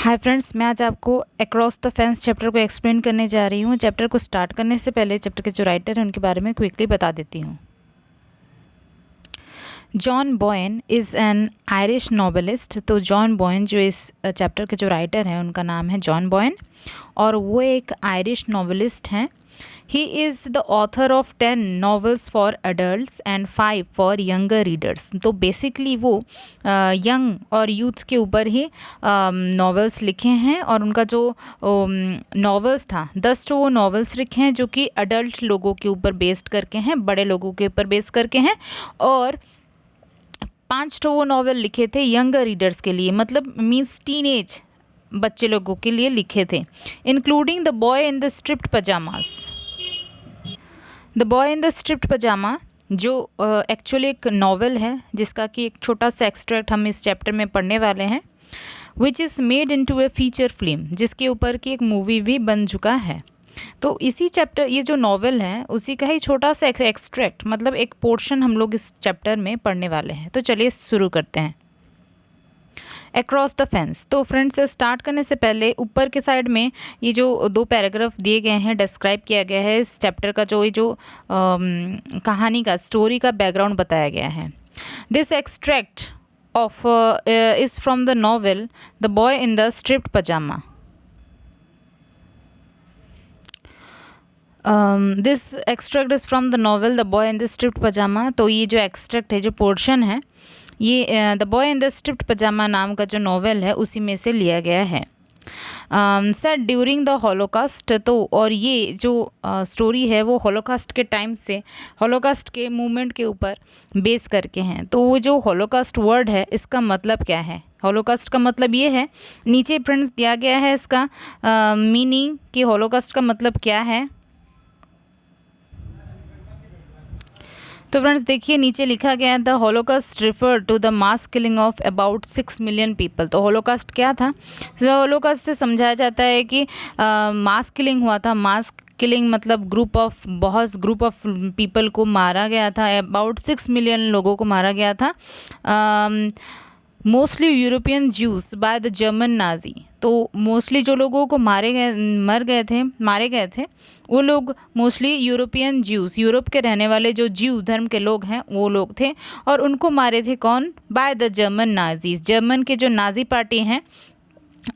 Hi friends, मैं आज आपको अक्रॉस द फेंस चैप्टर को एक्सप्लेन करने जा रही हूँ। चैप्टर को स्टार्ट करने से पहले चैप्टर के जो राइटर हैं उनके बारे में क्विकली बता देती हूँ। John buoyant is an Irish novelist. तो जॉन बॉयन जो इस चैप्टर के जो राइटर हैं उनका नाम है जॉन बॉयन और वो एक आयरिश नॉवेलिस्ट हैं। He is the author of 10 novels for adults and 5 for younger readers. तो बेसिकली वो यंग और यूथ के ऊपर ही नॉवेल्स लिखे हैं और उनका जो नॉवेल्स था 10 तो वो नॉवेल्स लिखे हैं जो कि अडल्ट लोगों के ऊपर बेस्ड करके हैं, बड़े लोगों के ऊपर बेस्ड करके हैं, और 5 तो वो नॉवेल लिखे थे यंगर रीडर्स के लिए, मतलब मीन्स टीनेज बच्चे लोगों के लिए लिखे थे, including the boy in the striped pyjamas. The boy in the striped pyjama जो एक्चुअली एक नॉवेल है जिसका कि एक छोटा सा एक्सट्रैक्ट हम इस चैप्टर में पढ़ने वाले हैं, which is made into A feature film, जिसके ऊपर की एक मूवी भी बन चुका है। तो इसी चैप्टर, ये जो नॉवेल है उसी का ही छोटा सा एक्सट्रैक्ट, मतलब एक पोर्शन हम लोग इस चैप्टर में पढ़ने वाले हैं। तो चलिए शुरू करते हैं। Across the fence. तो फ्रेंड्स, स्टार्ट करने से पहले ऊपर के साइड में ये जो 2 पैराग्राफ दिए गए हैं, डिस्क्राइब किया गया है इस चैप्टर का, जो ये जो कहानी का, स्टोरी का बैकग्राउंड बताया गया है। This extract of is from the novel the boy in the striped pyjama. This extract is from the novel the boy in the striped pyjama. तो ये जो एक्सट्रैक्ट है, जो पोर्शन है, ये the boy in the striped pyjama नाम का जो नॉवेल है उसी में से लिया गया है। Set during the holocaust. तो और ये जो स्टोरी है वो हॉलोकास्ट के टाइम से, हॉलोकास्ट के मूवमेंट के ऊपर बेस करके हैं। तो वो जो हॉलोकास्ट वर्ड है इसका मतलब क्या है? हॉलोकास्ट का मतलब ये है, नीचे फ्रेंड्स दिया गया है इसका मीनिंग कि हॉलोकास्ट का मतलब क्या है। तो फ्रेंड्स देखिए, नीचे लिखा गया है the holocaust refer to the mass killing of about 6 million people. तो हॉलोकास्ट क्या था? हॉलोकास्ट से समझाया जाता है कि मास किलिंग हुआ था। मास किलिंग मतलब बहुत ग्रुप ऑफ पीपल को मारा गया था, अबाउट 6 मिलियन लोगों को मारा गया था, mostly European juice by the German Nazi. तो मोस्टली जो लोगों को मारे गए थे वो लोग मोस्टली यूरोपियन ज्यूस, यूरोप के रहने वाले जो ज्यू धर्म के लोग हैं वो लोग थे, और उनको मारे थे कौन? By the German Nazis, German के जो नाजी पार्टी हैं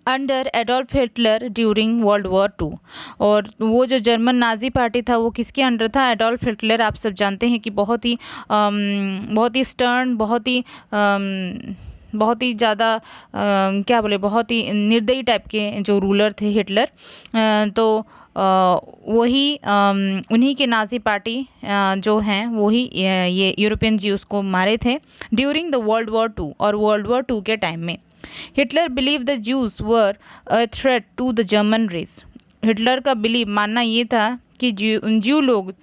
under Adolf Hitler during world war 2। और वो जो जर्मन नाजी पार्टी था वो किसके अंडर था? Adolf Hitler. आप सब जानते हैं कि बहुत ही स्टर्न, बहुत ही ज़्यादा क्या बोले, बहुत ही निर्दयी टाइप के जो रूलर थे हिटलर। तो वही उन्हीं के नाजी पार्टी जो हैं वही ये यूरोपियन ज्यूस को मारे थे ड्यूरिंग द वर्ल्ड वॉर 2। और वर्ल्ड वॉर 2 के टाइम में Hitler believe the Jews were a threat to the German race. Hitler का बिलीव, मानना ये था कि ज्यू लोग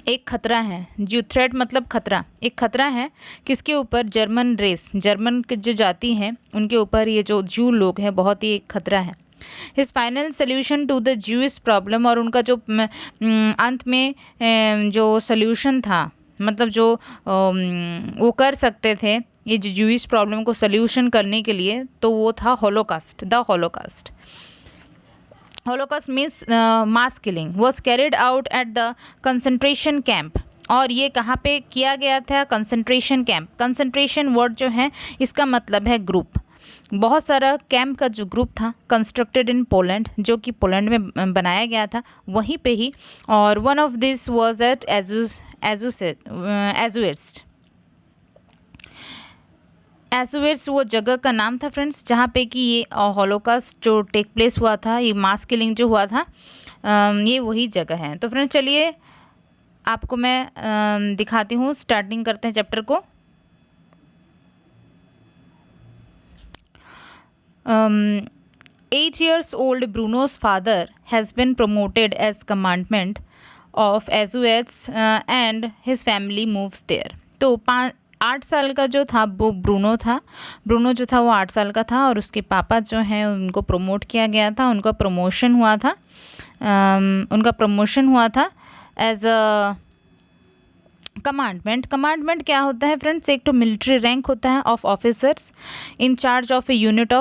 एक खतरा है। जो थ्रेट मतलब खतरा, एक खतरा है किसके ऊपर? जर्मन रेस, जर्मन के जो जाति हैं उनके ऊपर ये जो ज्यू लोग हैं बहुत ही एक खतरा है। His final solution to the Jewish problem. और उनका जो अंत में जो सोल्यूशन था, मतलब जो वो कर सकते थे ये जो ज्यूइश प्रॉब्लम को सोल्यूशन करने के लिए, तो वो था holocaust, the holocaust. Holocaust means mass killing was carried out at the concentration camp. और ये कहाँ पे किया गया था? Concentration camp. कंसंट्रेशन वर्ड जो है इसका मतलब है ग्रुप। बहुत सारा कैंप का जो ग्रुप था कंस्ट्रक्टेड इन पोलैंड, जो कि पोलैंड में बनाया गया था वहीं पे ही। और one of this was at एजुएट्स वो जगह का नाम था फ्रेंड्स, जहाँ पे कि ये हॉलोकास्ट जो टेक प्लेस हुआ था, ये मास किलिंग जो हुआ था, ये वही जगह है। तो फ्रेंड्स चलिए आपको मैं दिखाती हूँ, स्टार्टिंग करते हैं चैप्टर को। 8 years old Bruno's father has been promoted as commandant of Azuetes and his family moves there। तो 8 साल का जो था वो ब्रूनो था। ब्रूनो जो था वो 8 साल का था और उसके पापा जो हैं उनको प्रमोट किया गया था, उनका प्रमोशन हुआ था एज अ कमांडमेंट क्या होता है फ्रेंड्स? एक तो मिलिट्री रैंक होता है of officers in charge of a unit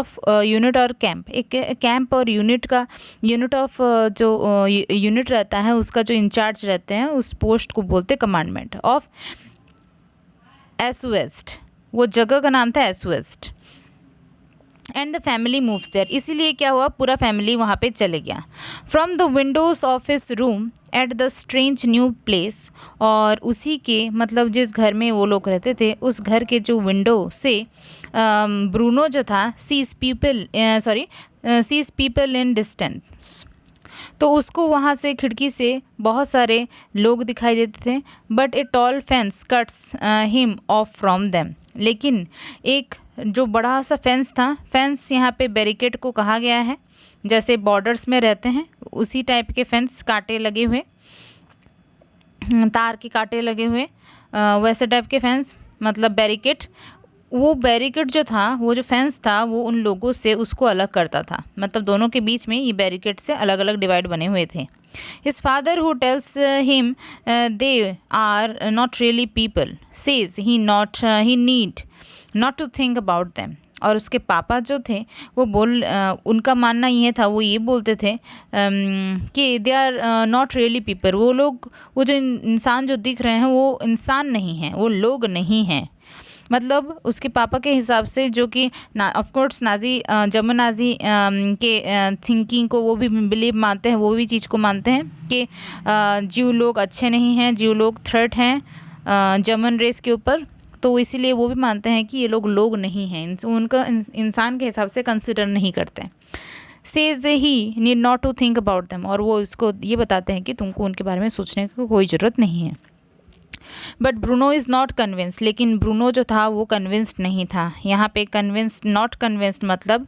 और कैंप। एक कैंप और यूनिट ऑफ जो यूनिट रहता है उसका जो इंचार्ज रहते हैं उस पोस्ट को बोलते हैं कमांडमेंट ऑफ एस वेस्ट। वो जगह का नाम था एस वेस्ट। And the family moves there, इसीलिए क्या हुआ, पूरा फैमिली वहाँ पे चले गया। From the windows of his room at the strange new place, और उसी के मतलब जिस घर में वो लोग रहते थे उस घर के जो विंडो से ब्रूनो जो था सीज पीपल इन डिस्टेंस, तो उसको वहाँ से खिड़की से बहुत सारे लोग दिखाई देते थे। But a tall fence cuts him of from them, लेकिन एक जो बड़ा सा फेंस था, फेंस यहाँ पे बैरिकेड को कहा गया है, जैसे बॉर्डर्स में रहते हैं उसी टाइप के फेंस, कांटे लगे हुए, तार के कांटे लगे हुए, वैसे टाइप के फेंस मतलब बैरिकेड। वो बैरिकेड जो था, वो जो फेंस था, वो उन लोगों से उसको अलग करता था, मतलब दोनों के बीच में ये बैरिकेड से अलग अलग डिवाइड बने हुए थे। His father who tells him they are not really people says he need not to think about them. और उसके पापा जो थे वो उनका मानना ये था, वो ये बोलते थे कि they are not really people, वो लोग, वो जो इंसान जो दिख रहे हैं वो इंसान नहीं हैं, वो लोग नहीं हैं। मतलब उसके पापा के हिसाब से, जो कि ऑफकोर्स जर्मन नाजी के थिंकिंग को वो भी बिलीव मानते हैं, वो भी चीज़ को मानते हैं कि जीव लोग अच्छे नहीं हैं, जीव लोग थ्रेट हैं जर्मन रेस के ऊपर, तो इसीलिए वो भी मानते हैं कि ये लोग नहीं हैं, उनका इंसान के हिसाब से कंसिडर नहीं करते हैं। Says he need not to think about them, और वो इसको ये बताते हैं कि तुमको उनके बारे में सोचने की कोई ज़रूरत नहीं है। But Bruno is not convinced, लेकिन ब्रूनो जो था वो कन्विंस्ड नहीं था। यहाँ पे कन्विंस्ड, नॉट कन्विंस्ड मतलब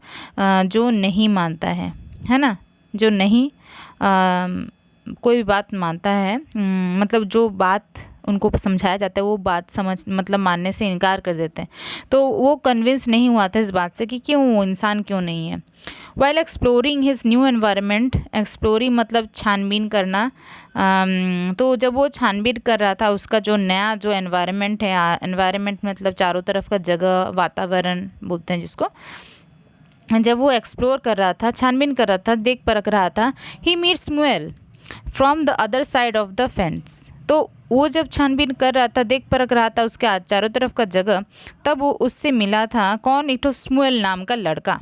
जो नहीं मानता है ना, जो नहीं कोई भी बात मानता है, मतलब जो बात उनको समझाया जाता है वो बात मतलब मानने से इनकार कर देते हैं, तो वो कन्विंस नहीं हुआ था इस बात से कि क्यों वो इंसान क्यों नहीं है। While exploring his new environment, exploring मतलब छानबीन करना, तो जब वो छानबीन कर रहा था उसका जो नया जो एनवायरनमेंट है, एनवायरनमेंट मतलब चारों तरफ का जगह, वातावरण बोलते हैं जिसको, जब वो एक्सप्लोर कर रहा था, छानबीन कर रहा था, देख परख रहा था, he meets Shmuel from the other side of the fence. तो वो जब छानबीन कर रहा था, देख परख रहा था उसके चारों तरफ का जगह, तब वो उससे मिला था कौन, एक तो स्मुएल नाम का लड़का,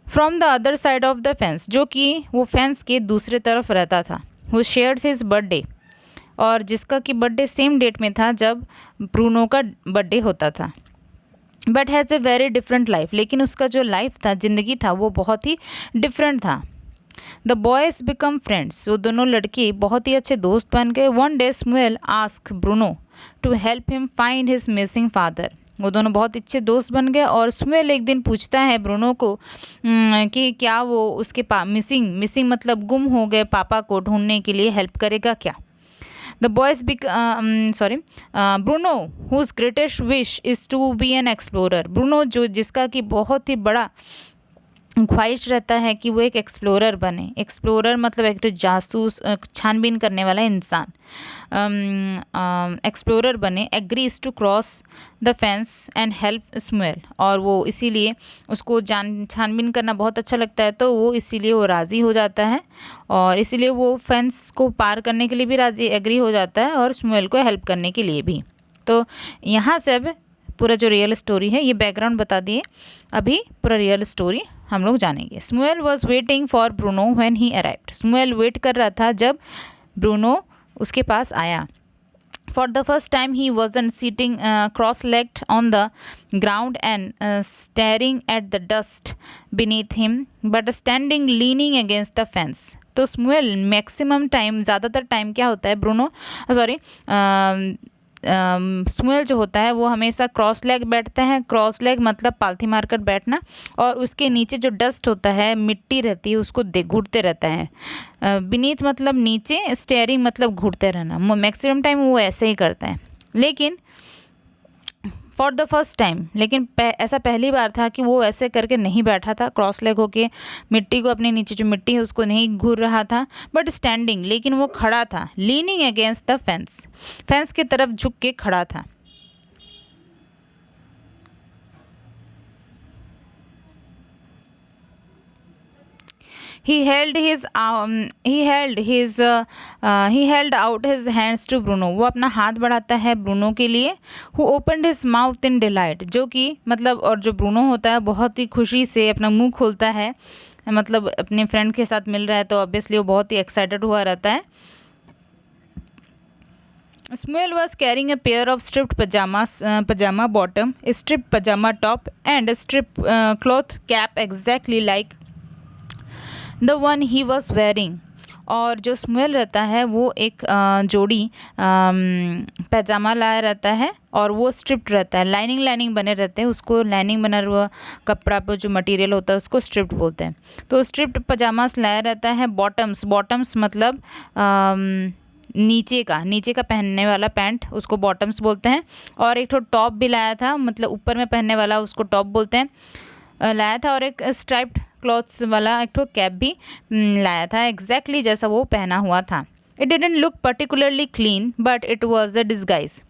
from the other side of the fence, जो कि वो फेंस के दूसरे तरफ रहता था। वो शेयर्स हिज बर्थडे, और जिसका कि बर्थडे सेम डेट में था जब ब्रूनो का बर्थडे होता था। But has a very different life, लेकिन उसका जो लाइफ था, ज़िंदगी था, वो बहुत ही डिफरेंट था। द बॉयज़ बिकम फ्रेंड्स, वो दोनों लड़के बहुत ही अच्छे दोस्त बन गए। One day Shmuel ask Bruno to help him find his missing father, वो दोनों बहुत अच्छे दोस्त बन गए। और स्मुएल एक दिन पूछता है ब्रूनो को कि क्या वो उसके मिसिंग मतलब गुम हो गए पापा को ढूंढने के लिए हेल्प करेगा क्या। The boys Bruno whose greatest wish is to be an explorer, Bruno जो जिसका कि बहुत ही बड़ा ख्वाहिश रहता है कि वो एक एक्सप्लोरर बने। एक्सप्लोरर मतलब एक तो जासूस, छानबीन करने वाला इंसान, एक्सप्लोरर बने। Agrees to cross the fence and help Shmuel, और वो इसीलिए उसको छानबीन करना बहुत अच्छा लगता है, तो वो इसीलिए वो राज़ी हो जाता है, और इसीलिए वो फेंस को पार करने के लिए भी राज़ी एग्री हो जाता है, और स्मुएल को हेल्प करने के लिए भी। तो यहाँ से अब पूरा जो रियल स्टोरी है, ये बैकग्राउंड बता दिए, अभी पूरा रियल स्टोरी हम लोग जानेंगे। Shmuel was waiting for Bruno when he arrived, Shmuel wait कर रहा था जब ब्रूनो उसके पास आया। For the first time he wasn't sitting cross legged on the ground and staring at the dust beneath him, but standing leaning against the fence. तो Shmuel maximum time, ज़्यादातर time क्या होता है, स्मुएल जो होता है वो हमेशा क्रॉस लेग बैठता है। क्रॉस लेग मतलब पालथी मारकर बैठना, और उसके नीचे जो डस्ट होता है, मिट्टी रहती है, उसको घूरते रहता है। बीनीथ मतलब नीचे, स्टेयरिंग मतलब घूरते रहना। मैक्सिमम टाइम वो ऐसे ही करता है। लेकिन फॉर द फर्स्ट टाइम, लेकिन ऐसा पहली बार था कि वो ऐसे करके नहीं बैठा था क्रॉस लेग होके, मिट्टी को अपने नीचे जो मिट्टी है उसको नहीं घूर रहा था, बट स्टैंडिंग, लेकिन वो खड़ा था, leaning against the fence, fence की तरफ झुक के खड़ा था। He held out his hands to Bruno. वो अपना हाथ बढ़ाता है ब्रूनो के लिए। Who opened his mouth in delight. जो कि मतलब, और जो ब्रूनो होता है बहुत ही खुशी से अपना मुंह खोलता है, मतलब अपने फ्रेंड के साथ मिल रहा है तो ऑब्वियसली वो बहुत ही एक्साइटेड हुआ रहता है। Smuel was carrying a pair of stripped pajama bottom, a stripped pajama top, and a stripped cloth cap exactly like the one he was wearing. और जो स्मुएल रहता है वो एक जोड़ी पैजामा लाया रहता है और वो स्ट्रिप्ड रहता है, लाइनिंग बने रहते हैं, उसको लाइनिंग बना हुआ कपड़ा पर जो मटेरियल होता है उसको स्ट्रिप्ड बोलते हैं। तो स्ट्रिप्ड पजामास लाया रहता है। बॉटम्स मतलब नीचे का पहनने वाला पैंट, उसको बॉटम्स बोलते हैं। और एक तो टॉप भी लाया था, मतलब ऊपर में पहनने वाला उसको टॉप बोलते हैं, लाया था। और एक स्ट्राइप्ड क्लॉथ्स वाला एक तो कैप भी लाया था, एग्जैक्टली जैसा वो पहना हुआ था। It didn't look particularly clean but it was a disguise.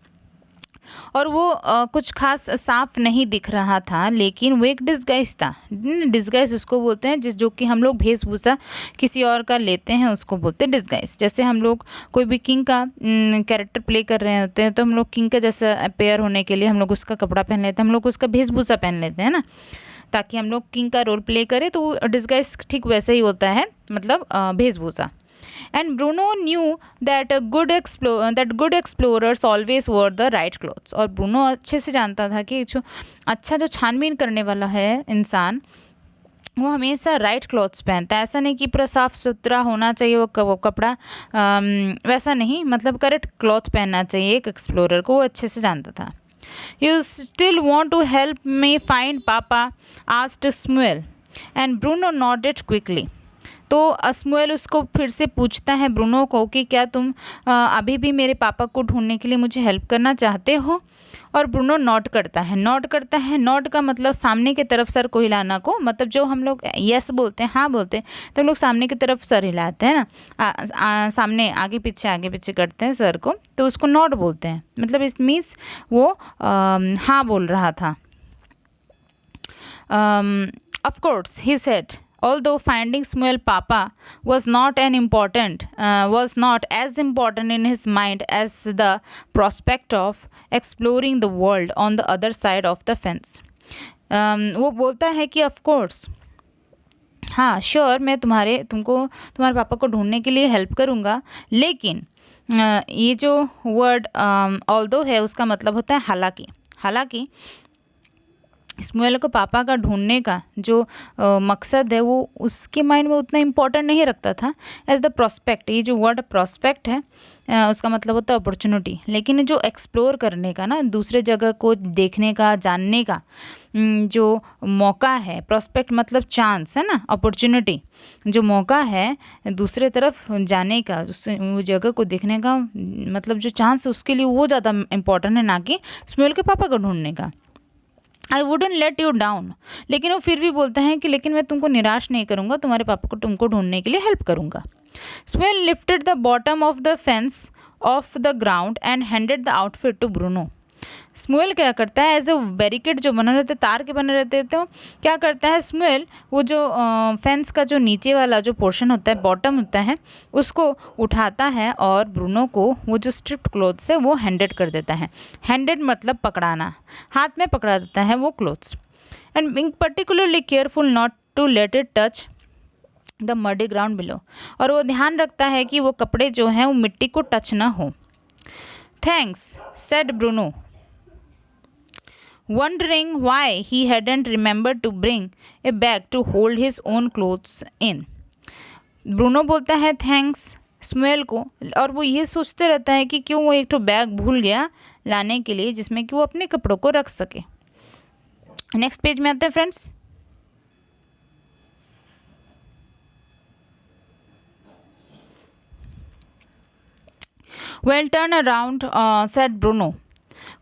और वो कुछ खास साफ नहीं दिख रहा था, लेकिन वो एक डिस्गाइज था। डिस्गाइज उसको बोलते हैं जो कि हम लोग वेशभूषा किसी और का लेते हैं उसको बोलते हैं डिस्गाइज। जैसे हम लोग कोई भी किंग का कैरेक्टर प्ले कर रहे होते हैं तो हम लोग किंग का जैसा अपेयर होने के लिए हम लोग उसका कपड़ा पहन लेते हैं, हम लोग उसका वेशभूषा पहन लेते हैं ना, ताकि हम लोग किंग का रोल प्ले करें। तो डिस्गाइज ठीक वैसे ही होता है, मतलब वेशभूषा। And Bruno knew that good explorers always wore the right clothes. और ब्रूनो अच्छे से जानता था कि जो छानबीन करने वाला है इंसान, वो हमेशा राइट क्लॉथ्स पहनता है। ऐसा नहीं कि पूरा साफ सुथरा होना चाहिए वो कपड़ा, वैसा नहीं, मतलब करेक्ट क्लॉथ पहनना चाहिए एक एक्सप्लोरर को, वो अच्छे से जानता था। You still want to help me find Papa? asked Smuel, and Bruno nodded quickly. तो स्मुएल उसको फिर से पूछता है ब्रूनो को कि क्या तुम अभी भी मेरे पापा को ढूंढने के लिए मुझे हेल्प करना चाहते हो? और ब्रूनो नॉट करता है। नॉट का मतलब सामने की तरफ सर को हिलाना को, मतलब जो हम लोग यस बोलते हैं, हाँ बोलते हैं, तो हम लोग सामने की तरफ सर हिलाते हैं ना, सामने आगे पीछे करते हैं सर को, तो उसको नॉट बोलते हैं। मतलब इट मीन्स वो हाँ बोल रहा था। Of course, he said. Although finding Smuel Papa was not as important in his mind as the prospect of exploring the world on the other side of the fence. वो बोलता है कि of course, हाँ sure, मैं तुम्हारे पापा को ढूंढने के लिए हेल्प करूँगा, लेकिन ये जो वर्ड although है उसका मतलब होता है हालांकि स्मुएल को पापा का ढूंढने का जो मकसद है वो उसके माइंड में उतना इम्पोर्टेंट नहीं रखता था एज द प्रोस्पेक्ट। ये जो वर्ड प्रोस्पेक्ट है उसका मतलब होता है अपॉर्चुनिटी, लेकिन जो एक्सप्लोर करने का ना, दूसरे जगह को देखने का, जानने का जो मौका है, प्रोस्पेक्ट मतलब चांस है ना, अपॉर्चुनिटी जो मौका है दूसरे तरफ जाने का, वो जगह को देखने का, मतलब जो चांस है उसके लिए वो ज़्यादा इम्पोर्टेंट है, ना कि स्मुएल के पापा को ढूंढने का। I wouldn't let you down, लेकिन वो फिर भी बोलता है कि लेकिन मैं तुमको निराश नहीं करूँगा, तुम्हारे पापा को तुमको ढूंढने के लिए हेल्प करूँगा। Shmuel lifted the bottom of the fence off the ground and handed the outfit to Bruno. Shmuel क्या करता है, एज अ बैरिकेड जो बना रहते, तार के बने रहते, तो क्या करता है स्मुएल, वो जो फेंस का जो नीचे वाला जो पोर्शन होता है, बॉटम होता है, उसको उठाता है और ब्रूनो को वो जो स्ट्रिप्ड क्लोथ्स है वो हैंडेड कर देता है। हैंडेड मतलब पकड़ाना, हाथ में पकड़ा देता है वो clothes. And being particularly careful not to let it touch the muddy ground below, और वो ध्यान रखता है कि वो कपड़े जो हैं वो मिट्टी को टच ना हो। Thanks said Bruno, wondering why he hadn't remembered to bring a bag to hold his own clothes in. Bruno बोलता है थैंक्स स्मुएल को, और वो ये सोचते रहता है कि क्यों वो एक तो बैग भूल गया लाने के लिए जिसमें कि वो अपने कपड़ों को रख सके। नेक्स्ट पेज में आते हैं friends. Well, turn around, said Bruno.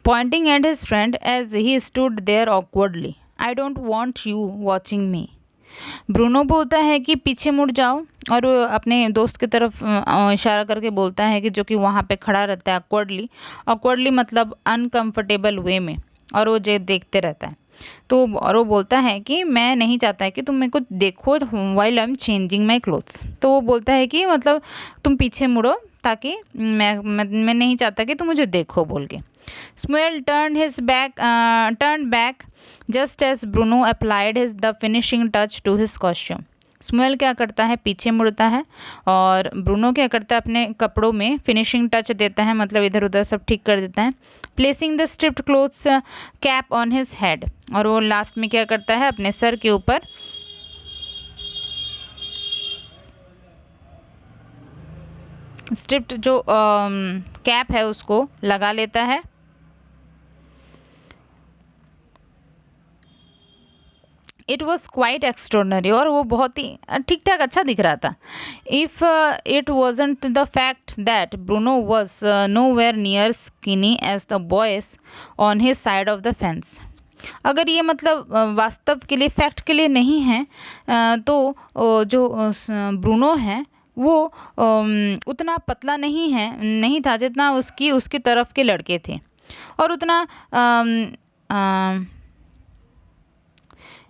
pointing at his friend as he stood there awkwardly. I don't want you watching me. Bruno बोलता है कि पीछे मुड़ जाओ, और वो अपने दोस्त की तरफ इशारा करके बोलता है कि जो कि वहाँ पे खड़ा रहता है awkwardly. awkwardly मतलब अनकंफर्टेबल वे में, और वो जे देखते रहता है. तो और वो बोलता है कि मैं नहीं चाहता है कि तुम मेरे को देखो while I am changing my clothes. तो वो बोलता है कि मतलब तुम पीछे मुड़ो ताकि मैं नहीं चाहता कि तुम मुझे देखो बोल के. Smuel turned back just as Bruno applied the finishing touch to his costume. स्मुएल क्या करता है, पीछे मुड़ता है, और ब्रूनो क्या करता है, अपने कपड़ों में फिनिशिंग टच देता है, मतलब इधर उधर सब ठीक कर देता है. Placing the striped clothes cap on his head. और वो लास्ट में क्या करता है, अपने सर के ऊपर स्ट्रिप्ड जो कैप है उसको लगा लेता है. It was quite extraordinary. और वो बहुत ही ठीक ठाक अच्छा दिख रहा था. If it wasn't the fact that Bruno was nowhere near skinny as the boys on his side of the fence. अगर ये मतलब वास्तव के लिए, फैक्ट के लिए नहीं है, तो जो ब्रूनो है वो उतना पतला नहीं था जितना उसकी तरफ के लड़के थे, और उतना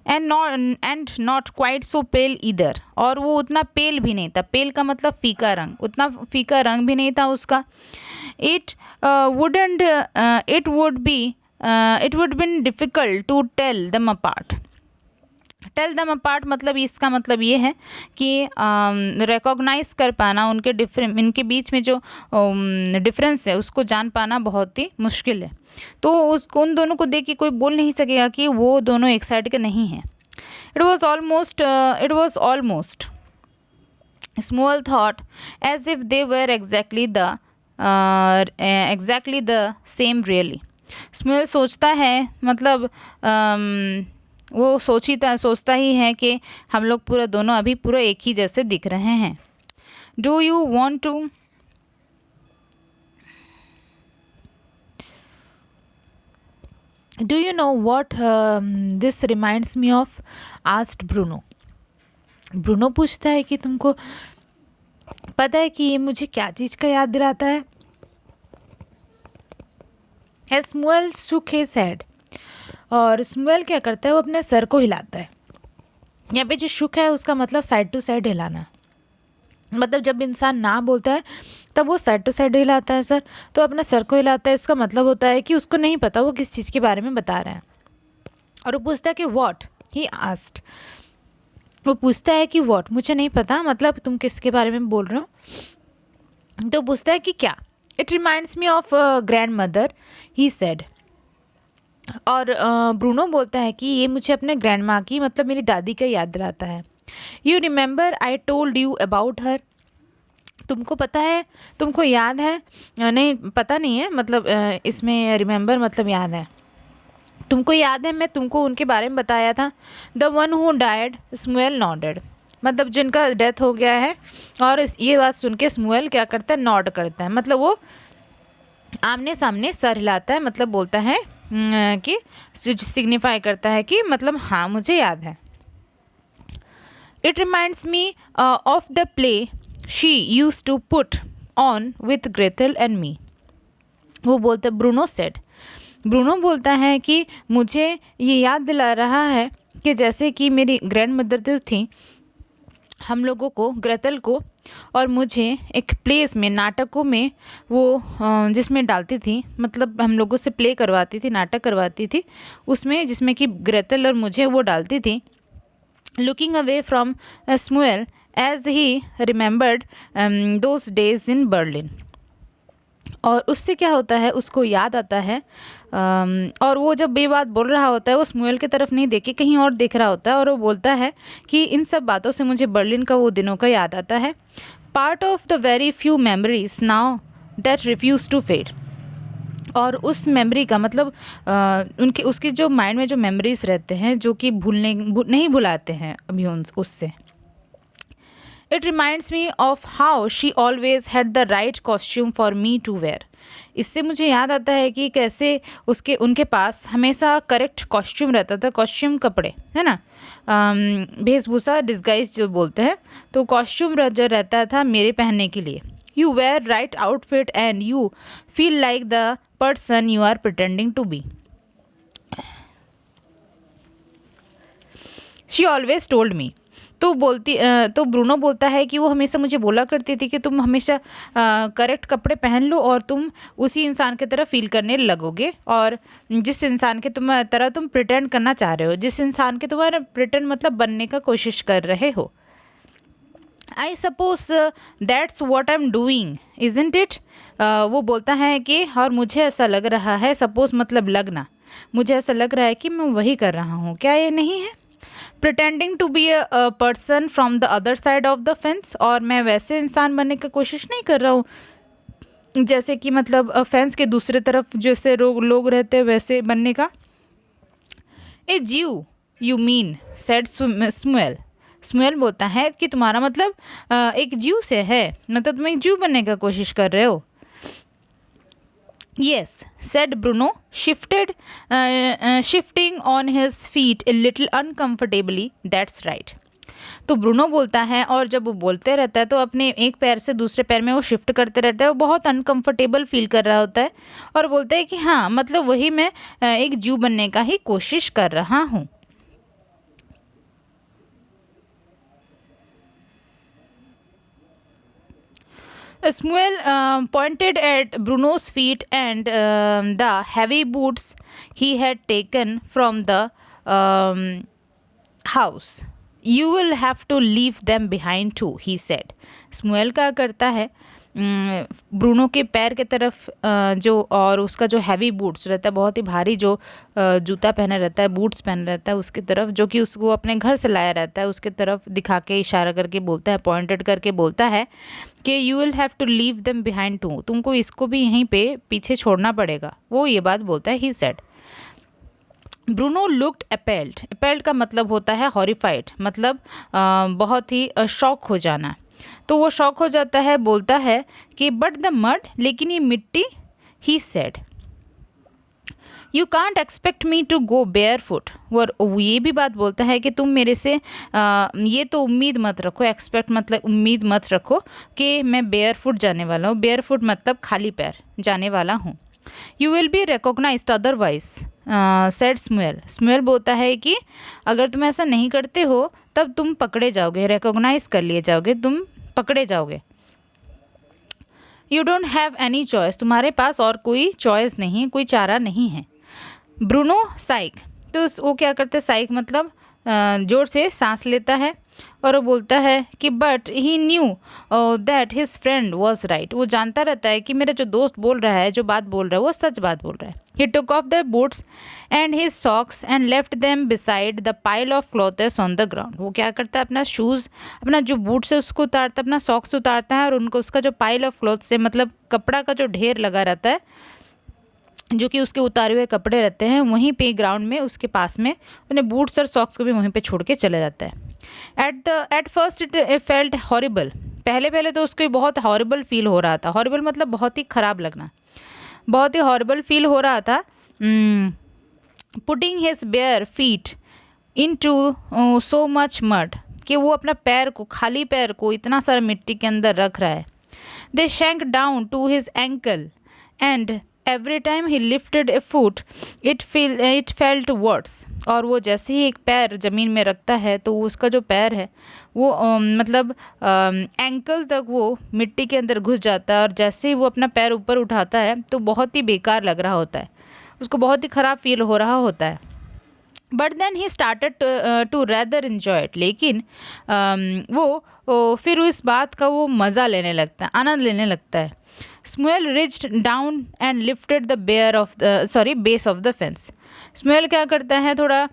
and not quite so pale either. और वो उतना पेल भी नहीं था. पेल का मतलब फीका रंग, उतना फीका रंग भी नहीं था उसका. It would been difficult to tell them apart. Tell them apart मतलब इसका मतलब ये है कि रिकॉग्नाइज कर पाना इनके बीच में जो डिफरेंस है उसको जान पाना बहुत ही मुश्किल है. तो उन दोनों को देख के कोई बोल नहीं सकेगा कि वो दोनों एक साइड के नहीं हैं. It was almost small thought as if they were exactly the same really. Small सोचता है, मतलब वो सोचता ही है कि हम लोग दोनों अभी पूरा एक ही जैसे दिख रहे हैं. Do you want to Do you know what this reminds me of? asked Bruno. Bruno पूछता है कि तुमको पता है कि ये मुझे क्या चीज़ का याद दिलाता है? स्मुएल shook his head. और स्मुएल क्या करता है, वो अपने सर को हिलाता है. यहाँ पे जो शुक है उसका मतलब साइड टू साइड हिलाना. मतलब जब इंसान ना बोलता है तब वो साइड टू साइड हिलाता है सर, तो अपने सर को हिलाता है. इसका मतलब होता है कि उसको नहीं पता वो किस चीज़ के बारे में बता रहा है. और वो पूछता है कि व्हाट, ही आस्क्ड. वो पूछता है कि व्हाट, मुझे नहीं पता, मतलब तुम किसके बारे में बोल रहे हो. तो पूछता है कि क्या. It reminds me of grand mother, he said. और ब्रूनो बोलता है कि ये मुझे अपने ग्रैंड माँ की, मतलब मेरी दादी का याद दिलाता है. You remember I told you about her. तुमको पता है, तुमको याद है, नहीं पता नहीं है, मतलब इसमें रिमेंबर मतलब याद है. तुमको याद है मैं तुमको उनके बारे में बताया था. The one who died. Shmuel nodded. मतलब जिनका डेथ हो गया है. और ये बात सुन के स्मुएल क्या करता है, नॉड करता है, मतलब वो आमने सामने सर हिलाता है, मतलब बोलता है कि सिग्निफाई करता है कि मतलब हाँ मुझे याद है. It reminds me of the play she use to put on with Gretel and me. वो बोलता है, ब्रूनो सेड. ब्रूनो बोलता है कि मुझे ये याद दिला रहा है कि जैसे कि मेरी ग्रैंड मदर जो थी, हम लोगों को, ग्रेथल को और मुझे एक प्लेस में, नाटकों में वो जिसमें डालती थी, मतलब हम लोगों से प्ले करवाती थी, नाटक करवाती थी उसमें, जिसमें कि ग्रेथल और मुझे वो डालती थी. Looking away from Shmuel as he remembered those days in Berlin. और उससे क्या होता है, उसको याद आता है, और वो जब ये बात बोल रहा होता है वो स्मुएल की तरफ नहीं देख के कहीं और देख रहा होता है, और वो बोलता है कि इन सब बातों से मुझे बर्लिन का वो दिनों का याद आता है. Part of the very few memories now that refuse to fade. और उस मेमोरी का मतलब उसके जो माइंड में जो मेमोरीज रहते हैं जो कि नहीं भुलाते हैं अभी उससे. It reminds me of how she always had the right costume for me to wear. इससे मुझे याद आता है कि कैसे उनके पास हमेशा करेक्ट कॉस्ट्यूम रहता था। कॉस्ट्यूम कपड़े है ना, वेशभूषा, डिस्गाइज जो बोलते हैं, तो कॉस्ट्यूम जो रहता था मेरे पहनने के लिए। You wear right outfit and you feel like the person you are pretending to be. She always told me. तो ब्रूनो बोलता है कि वो हमेशा मुझे बोला करती थी कि तुम हमेशा करेक्ट कपड़े पहन लो और तुम उसी इंसान की तरह फील करने लगोगे, और जिस इंसान के तरह तुम प्रिटेंड करना चाह रहे हो, जिस इंसान के तुम्हारा प्रिटेंड मतलब बनने का कोशिश कर रहे हो। I suppose that's what I am doing isn't it. वो बोलता है कि और मुझे ऐसा लग रहा है, सपोज मतलब लगना, मुझे ऐसा लग रहा है कि मैं वही कर रहा हूँ, क्या ये नहीं है? Pretending to be a person from the other side of the fence, और मैं वैसे इंसान बनने की कोशिश नहीं कर रहा हूँ जैसे कि मतलब फेंस के दूसरे तरफ जैसे लोग रहते हैं वैसे बनने का। ए ज्यू you mean said Shmuel. Shmuel बोलता है कि तुम्हारा मतलब एक ज्यू से है, मतलब तुम एक ज्यू बनने का कोशिश कर रहे हो। Yes, said Bruno, shifting on his feet a little uncomfortably. That's right. तो ब्रूनो बोलता है, और जब वो बोलते रहता है तो अपने एक पैर से दूसरे पैर में वो शिफ्ट करते रहता है, वो बहुत अनकंफर्टेबल फील कर रहा होता है और बोलता है कि हाँ मतलब वही मैं एक जू बनने का ही कोशिश कर रहा हूँ। Smuel pointed at Bruno's feet and the heavy boots he had taken from the house. You will have to leave them behind too, he said. Smuel क्या करता है, ब्रूनो के पैर के तरफ जो और उसका जो हैवी बूट्स रहता है, बहुत ही भारी जो जूता पहना रहता है, बूट्स पहना रहता है, उसकी तरफ जो कि उसको अपने घर से लाया रहता है, उसके तरफ दिखा के इशारा करके बोलता है, पॉइंटेड करके बोलता है कि you will have to leave them behind too, तुमको इसको भी यहीं पे पीछे छोड़ना पड़ेगा। वो ये बात बोलता है, he said. Bruno looked appalled. Appalled का मतलब होता है हॉरिफाइड, मतलब बहुत ही शॉक हो जाना। तो वो शॉक हो जाता है, बोलता है कि बट द मड, लेकिन ये मिट्टी, he said. You can't expect me to go barefoot. वो ये भी बात बोलता है कि तुम मेरे से ये तो उम्मीद मत रखो, एक्सपेक्ट मतलब उम्मीद मत रखो कि मैं बेयर फुट जाने वाला हूँ। बेयर फुट मतलब खाली पैर जाने वाला हूँ। You will be recognised otherwise, said Shmuel. Shmuel बोलता है कि अगर तुम ऐसा नहीं करते हो तब तुम पकड़े जाओगे, रिकॉग्नाइज कर लिए जाओगे, तुम पकड़े जाओगे। You don't have any choice, तुम्हारे पास और कोई चॉइस नहीं, कोई चारा नहीं है। ब्रूनो साइक, तो वो क्या करते हैं, साइक मतलब जोर से सांस लेता है और वो बोलता है कि but he knew that his friend was right. वो जानता रहता है कि मेरा जो दोस्त बोल रहा है, जो बात बोल रहा है वो सच बात बोल रहा है। He took off the boots and his socks and left them beside the pile of clothes on the ground. वो क्या करता है, अपना शूज़, अपना जो बूट्स है उसको उतारता है, अपना सॉक्स उतारता है और उनको उसका जो पाइल ऑफ क्लॉथ से मतलब कपड़ा का जो ढेर लगा रहता है, जो कि उसके उतारे हुए कपड़े रहते हैं, वहीं पे ग्राउंड में उसके पास में उन्हें बूट्स और सॉक्स को भी वहीं पे छोड़ के चले जाता है। At first it felt horrible. पहले तो उसको बहुत हॉरिबल फील हो रहा था। हॉरिबल मतलब बहुत ही ख़राब लगना, बहुत ही हॉरिबल फील हो रहा था। Putting his bare feet into so much mud, कि वो अपना पैर को, खाली पैर को इतना सारा मिट्टी के अंदर रख रहा है। They sank down to his ankle and every time he lifted a foot it felt words. और वो जैसे ही एक पैर ज़मीन में रखता है तो उसका जो पैर है वो मतलब एंकल तक वो मिट्टी के अंदर घुस जाता है, और जैसे ही वो अपना पैर ऊपर उठाता है तो बहुत ही बेकार लग रहा होता है, उसको बहुत ही ख़राब फील हो रहा होता है। But then he started to rather enjoy it, लेकिन वो फिर इस बात का वो मज़ा लेने लगता है, आनंद लेने लगता है। Shmuel reached down and lifted the base of the fence. Shmuel क्या करता है, थोड़ा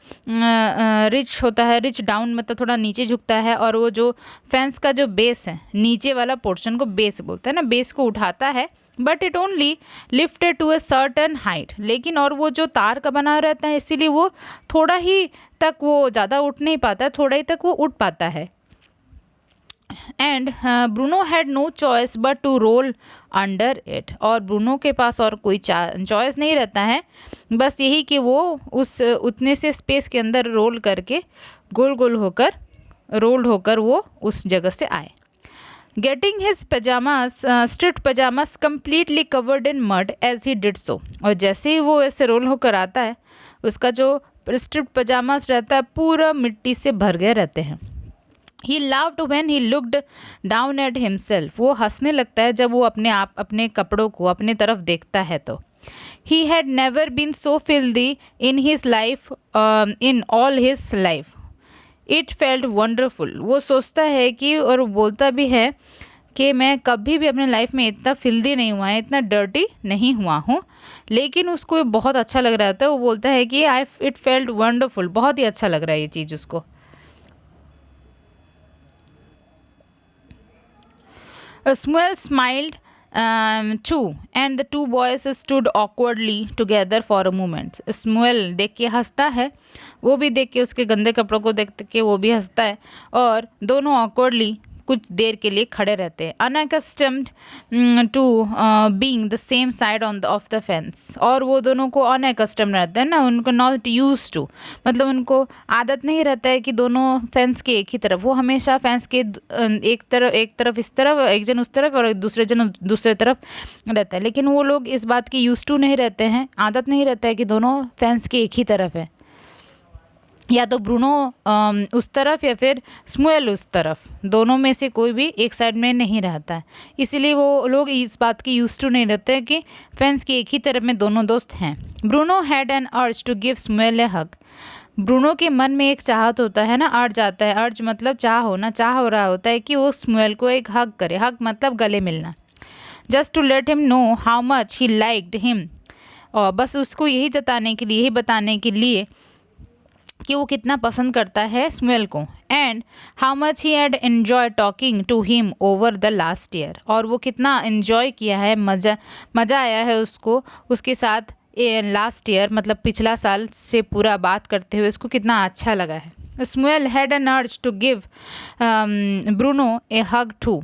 रिच होता है, रिच डाउन मतलब थोड़ा नीचे झुकता है, और वो जो फेंस का जो बेस है, नीचे वाला पोर्शन को बेस बोलते हैं ना, बेस को उठाता है। But it only lifted to a certain height, लेकिन और वो जो तार का बना रहता है इसीलिए वो थोड़ा ही तक, वो ज़्यादा उठ नहीं पाता, थोड़ा ही तक वो उठ पाता है। And Bruno had no choice but to roll under it. और ब्रूनो के पास और कोई चॉइस नहीं रहता है, बस यही कि वो उस उतने से स्पेस के अंदर रोल करके गोल गोल होकर रोल्ड होकर वो उस जगह से आए। Getting his pyjamas striped pyjamas completely covered in mud as he did so. और जैसे ही वो ऐसे रोल होकर आता है, उसका जो स्ट्रिप्ड पजामास रहता है पूरा मिट्टी से भर गए रहते हैं। He laughed when he looked down at himself. वो हंसने लगता है जब वो अपने कपड़ों को अपने तरफ देखता है तो। He had never been so filthy in his life in all his life. It felt wonderful. वो सोचता है कि और बोलता भी है कि मैं कभी भी अपने लाइफ में इतना फिल्दी नहीं हुआ है, इतना डर्टी नहीं हुआ हूँ। लेकिन उसको बहुत अच्छा लग रहा था। वो बोलता है कि इट फेल्ट वंडरफुल, बहुत ही अच्छा लग रहा है ये चीज़ उसको। Smuel smiled too, and the two boys stood awkwardly together for a moment. Smuel देख के हंसता है, वो भी देख के उसके गंदे कपड़ों को देख के वो भी हंसता है, और दोनों awkwardly कुछ देर के लिए खड़े रहते हैं। Unaccustomed to being the same side on the of the fence. और वो दोनों को अनअकस्टम्ड रहते हैं ना, उनको नॉट यूज टू, मतलब उनको आदत नहीं रहता है कि दोनों फेंस के एक ही तरफ। वो हमेशा फेंस के एक तरफ इस तरफ, एक जन उस तरफ और दूसरे जन दूसरे तरफ रहता है। लेकिन वो लोग इस बात के यूज टू नहीं रहते हैं, आदत नहीं रहता है कि दोनों फेंस के एक ही तरफ है, या तो ब्रूनो उस तरफ या फिर स्मुएल उस तरफ, दोनों में से कोई भी एक साइड में नहीं रहता है। इसीलिए वो लोग इस बात की यूज टू नहीं रहते हैं कि फेंस की एक ही तरफ में दोनों दोस्त हैं। Bruno had an urge to give Shmuel a hug. Bruno के मन में एक चाहत होता है ना, अर्ज आता है। अर्ज मतलब चाह होना, चाह हो रहा होता है कि वो स्मुएल को एक हग करे। हग मतलब गले मिलना। Just to let him know how much he liked him. और बस उसको यही जताने के लिए, यही बताने के लिए कि वो कितना पसंद करता है स्मुएल को। And how much he had enjoy talking to him over the last year. और वो कितना एन्जॉय किया है, मज़ा आया है उसको उसके साथ लास्ट ईयर, मतलब पिछला साल से पूरा बात करते हुए उसको कितना अच्छा लगा है। Shmuel had an urge to give Bruno a hug too.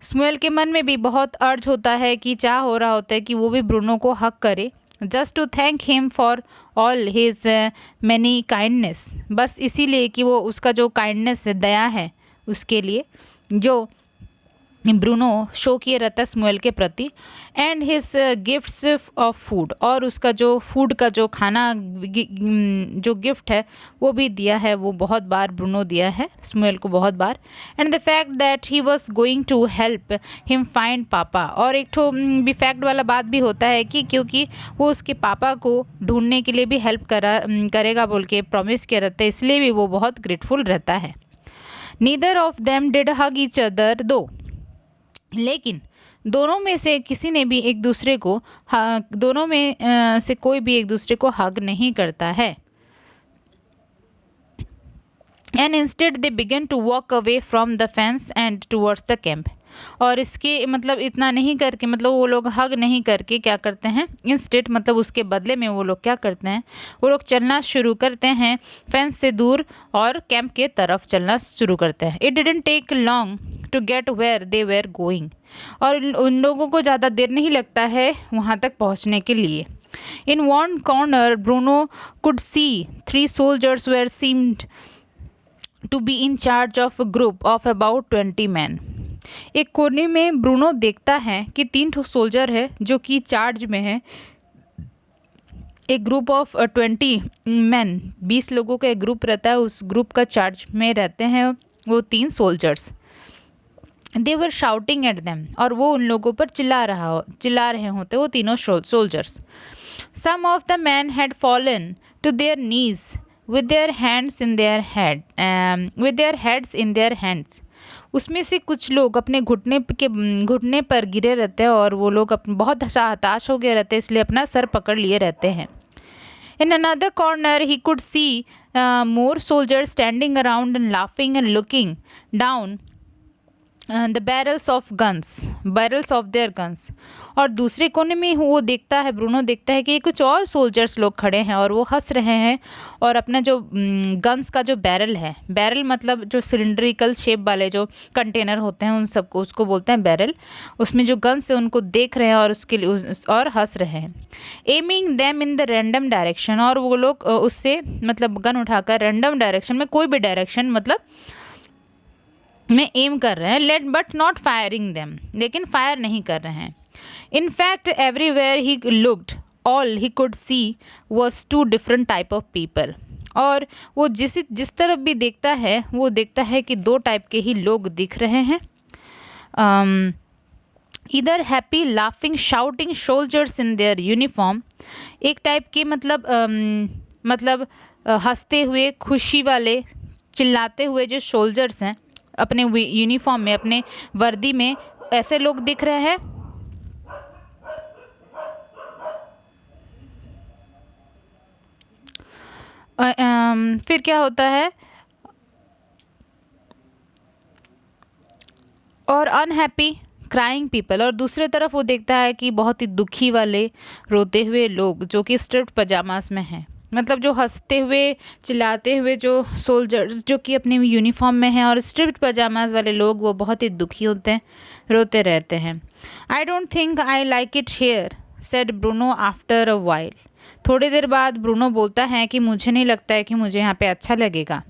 Shmuel के मन में भी बहुत अर्ज होता है कि चाह हो रहा होता है कि वो भी ब्रूनो को हग करे। Just to thank him for all his many kindness. बस इसीलिए कि वो उसका जो काइंडनेस है, दया है, उसके लिए जो ब्रूनो शो किए रहता है स्मुएल के प्रति। And his gifts of food. और उसका जो फूड का जो खाना जो गिफ्ट है वो भी दिया है, वो बहुत बार ब्रूनो दिया है स्मुएल को, बहुत बार। And the fact that he was going to help him find papa. और एक ठो भी फैक्ट वाला बात भी होता है कि क्योंकि वो उसके पापा को ढूंढने के लिए भी हेल्प करेगा बोल के प्रॉमिस किया रहता है, इसलिए भी वो बहुत ग्रेटफुल रहता है। Neither of them did hug each other दो। लेकिन दोनों में से किसी ने भी एक दूसरे को, दोनों में से कोई भी एक दूसरे को हग नहीं करता है। And instead they began to walk away from the fence and towards the camp. और इसके मतलब इतना नहीं करके, मतलब वो लोग हग नहीं करके क्या करते हैं, इंस्टेड मतलब उसके बदले में वो लोग क्या करते हैं, वो लोग चलना शुरू करते हैं फेंस से दूर और कैंप के तरफ चलना शुरू करते हैं। It didn't take long to get where they were going. और उन लोगों को ज़्यादा देर नहीं लगता है वहाँ तक पहुँचने के लिए। In one corner Bruno could see 3 soldiers where seemed to be in charge of a group of about 20 men। एक कोने में ब्रूनो देखता है कि 3 सोल्जर है जो कि चार्ज में है। एक ग्रुप ऑफ 20 men, 20 लोगों का एक ग्रुप रहता है, उस ग्रुप का चार्ज में रहते हैं वो 3 soldiers. They were shouting at them. और वो उन लोगों पर चिल्ला रहे होते वो तीनों soldiers. Some of the man had fallen to their knees with their heads in their hands। उसमें से कुछ लोग अपने घुटने पर गिरे रहते हैं और वो लोग बहुत हताश हो गए रहते हैं, इसलिए अपना सर पकड़ लिए रहते हैं। In another corner he could see more soldiers standing around and laughing and looking down the barrels of their guns. और दूसरे कोने में वो देखता है, ब्रूनो देखता है कि कुछ और सोल्जर्स लोग खड़े हैं और वो हंस रहे हैं और अपना जो गन्स का जो बैरल है, बैरल मतलब जो सिलिंड्रिकल शेप वाले जो कंटेनर होते हैं उन सबको, उसको बोलते हैं बैरल, उसमें जो गन्स है उनको देख रहे हैं और उसके लिए और हंस रहे हैं। Aiming them in the random direction, और वो लोग उससे मतलब गन उठाकर रैंडम डायरेक्शन में, कोई भी डायरेक्शन मतलब में एम कर रहे हैं, let but not firing them, लेकिन फायर नहीं कर रहे हैं। In fact everywhere he looked all he could see was two different type of people. और वो जिस तरफ भी देखता है वो देखता है कि दो टाइप के ही लोग दिख रहे हैं। इधर happy laughing shouting soldiers in their uniform, एक टाइप के मतलब हंसते हुए खुशी वाले चिल्लाते हुए जो सोल्जर्स हैं अपने यूनिफॉर्म में, अपने वर्दी में, ऐसे लोग दिख रहे हैं। फिर क्या होता है, और अनहैप्पी क्राइंग पीपल, और दूसरे तरफ वो देखता है कि बहुत ही दुखी वाले रोते हुए लोग जो कि स्ट्रिप्ड पजामास में हैं, मतलब जो हंसते हुए चिल्लाते हुए जो सोल्जर्स जो कि अपने यूनिफॉर्म में हैं और स्ट्रिप्ड पजामास वाले लोग वो बहुत ही दुखी होते हैं, रोते रहते हैं। I don't think I like it here said Bruno after a while. थोड़ी देर बाद ब्रूनो बोलता है कि मुझे नहीं लगता है कि मुझे यहाँ पे अच्छा लगेगा।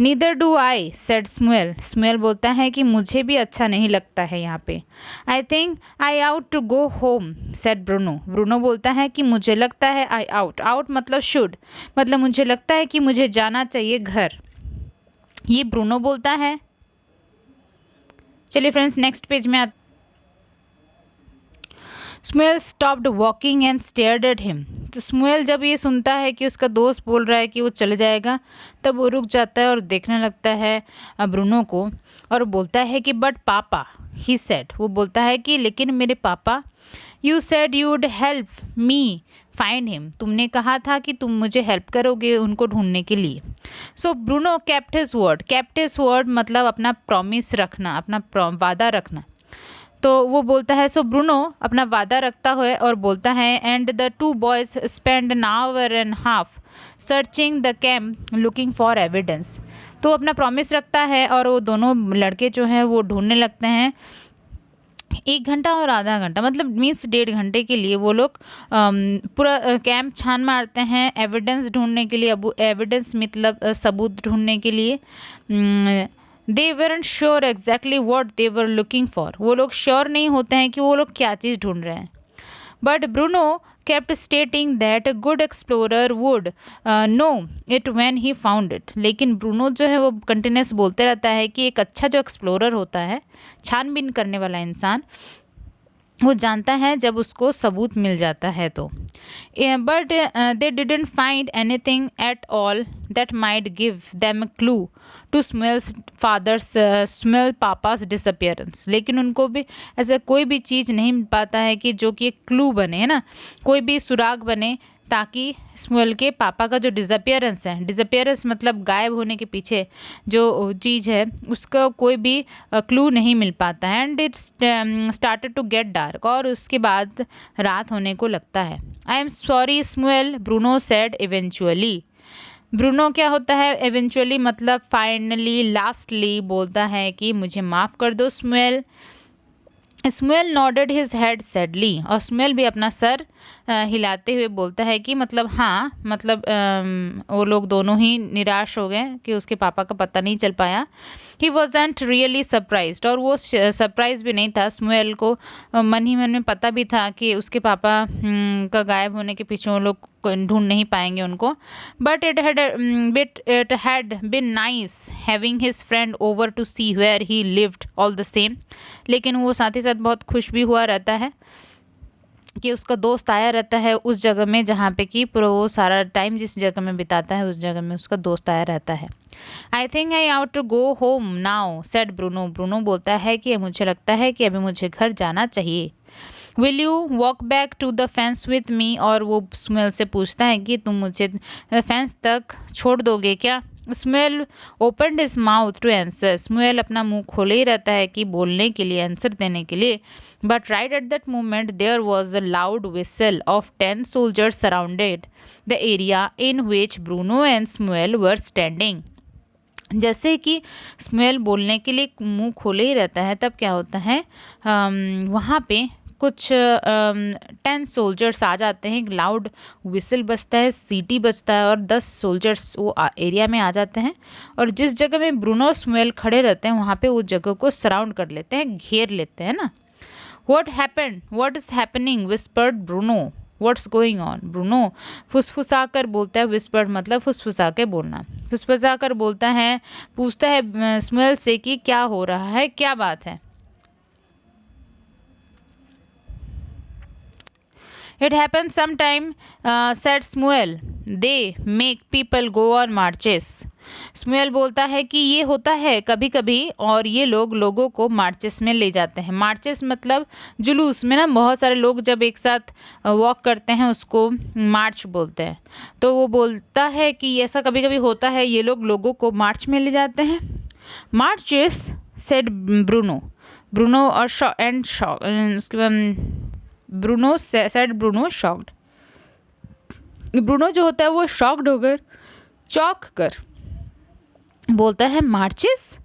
Neither do I said Shmuel, Shmuel बोलता है कि मुझे भी अच्छा नहीं लगता है यहाँ पे। I think I ought to go home said Bruno, Bruno बोलता है कि मुझे लगता है आई आउट, आउट मतलब शुड, मतलब मुझे लगता है कि मुझे जाना चाहिए घर, ये ब्रूनो बोलता है। चलिए फ्रेंड्स नेक्स्ट पेज में Shmuel stopped walking and stared at him. तो स्मुएल जब ये सुनता है कि उसका दोस्त बोल रहा है कि वो चले जाएगा, तब वो रुक जाता है और देखने लगता है ब्रूनो को और बोलता है कि बट पापा, ही सेड, वो बोलता है कि लेकिन मेरे पापा, you said you would help me find him, तुमने कहा था कि तुम मुझे हेल्प करोगे उनको ढूंढने के लिए। सो ब्रूनो केप्ट हिज वर्ड मतलब अपना प्रॉमिस रखना, अपना वादा रखना। तो वो बोलता है, सो ब्रूनो अपना वादा रखता है और बोलता है, and the two boys spend an hour and half searching the camp looking for evidence. तो अपना प्रॉमिस रखता है और वो दोनों लड़के जो हैं वो ढूंढने लगते हैं 1 घंटा और आधा घंटा, मतलब मीन्स 1.5 घंटे के लिए वो लोग पूरा कैंप छान मारते हैं एविडेंस ढूंढने के लिए, एविडेंस मतलब सबूत ढूंढने के लिए। दे weren't sure exactly what they were looking for, वो लोग श्योर नहीं होते हैं कि वो लोग क्या चीज़ ढूंढ रहे हैं। But Bruno kept stating that a good explorer would know it when he found it, लेकिन ब्रूनो जो है वो कंटिन्यूस बोलते रहता है कि एक अच्छा जो एक्सप्लोरर होता है, छानबीन करने वाला इंसान, वो जानता है जब उसको सबूत मिल जाता है तो। But they didn't find anything at all that might give them a clue to Shmuel papa's disappearance, लेकिन उनको भी ऐसा कोई भी चीज़ नहीं मिल पाता है कि जो कि एक क्लू बने, है ना, कोई भी सुराग बने ताकि स्मुएल के पापा का जो डिसअपियरेंस है, डिसअपियरेंस मतलब गायब होने के पीछे जो चीज़ है उसका कोई भी क्लू नहीं मिल पाता है। And it's started to get dark, और उसके बाद रात होने को लगता है। I am sorry Shmuel, Bruno said eventually. Bruno क्या होता है, एवेंचुअली मतलब फाइनली, लास्टली बोलता है कि मुझे माफ़ कर दो स्मुएल। स्मुएल नॉडेड हिज हेड सैडली, और स्मुएल भी अपना सर हिलाते हुए बोलता है कि मतलब हाँ, मतलब वो लोग दोनों ही निराश हो गए कि उसके पापा का पता नहीं चल पाया। ही वॉजेंट रियली सरप्राइज्ड, और वो सरप्राइज भी नहीं था, स्मुएल को मन ही मन में पता भी था कि उसके पापा का गायब होने के पीछे वो लोग ढूंढ नहीं पाएंगे उनको। But it had been nice having his friend over to see where he lived all the same, लेकिन वो साथ ही साथ बहुत खुश भी हुआ रहता है कि उसका दोस्त आया रहता है उस जगह में जहाँ पे कि पूरा वो सारा टाइम जिस जगह में बिताता है उस जगह में उसका दोस्त आया रहता है। I think I ought to go home now said Bruno, Bruno बोलता है कि मुझे लगता है कि अभी मुझे घर जाना चाहिए। Will you walk back to the fence with me, और वो स्मुएल से पूछता है कि तुम मुझे फेंस तक छोड़ दोगे क्या। Shmuel opened his mouth to answer. Shmuel अपना मुंह खोले ही रहता है कि बोलने के लिए, आंसर देने के लिए। But right at that moment there was a loud whistle of 10 soldiers surrounded the area in which Bruno and Shmuel were standing. जैसे कि स्मुएल बोलने के लिए मुंह खोले ही रहता है, तब क्या होता है, वहाँ पे कुछ 10 सोल्जर्स आ जाते हैं। एक लाउड विसल बजता है, सीटी बजता है और 10 सोल्जर्स वो एरिया में आ जाते हैं और जिस जगह में ब्रूनो स्मुएल खड़े रहते हैं वहाँ पे उस जगह को सराउंड कर लेते हैं, घेर लेते हैं ना। What happened, what is happening, whispered Bruno, what's going on. Bruno फुसफुसा कर बोलता है, विस्पर्ड मतलब फुसफुसा के बोलना, फुसफुसा कर बोलता है, पूछता है स्मुएल से कि क्या हो रहा है, क्या बात है। It happens sometime, said Smuel. They make people go on marches. स्मुएल बोलता है कि ये होता है कभी कभी और ये लोगों को मार्चेस में ले जाते हैं। मार्चेस मतलब जुलूस में ना बहुत सारे लोग जब एक साथ वॉक करते हैं उसको मार्च बोलते हैं। तो वो बोलता है कि ऐसा कभी कभी होता है, ये लोगों को मार्च में ले जाते हैं। मार्चेस सेड ब्रूनो, ब्रूनो और उसके बाद Bruno said Bruno shocked. Bruno जो होता है वो शॉक्ड होकर, चौंक कर बोलता है marches,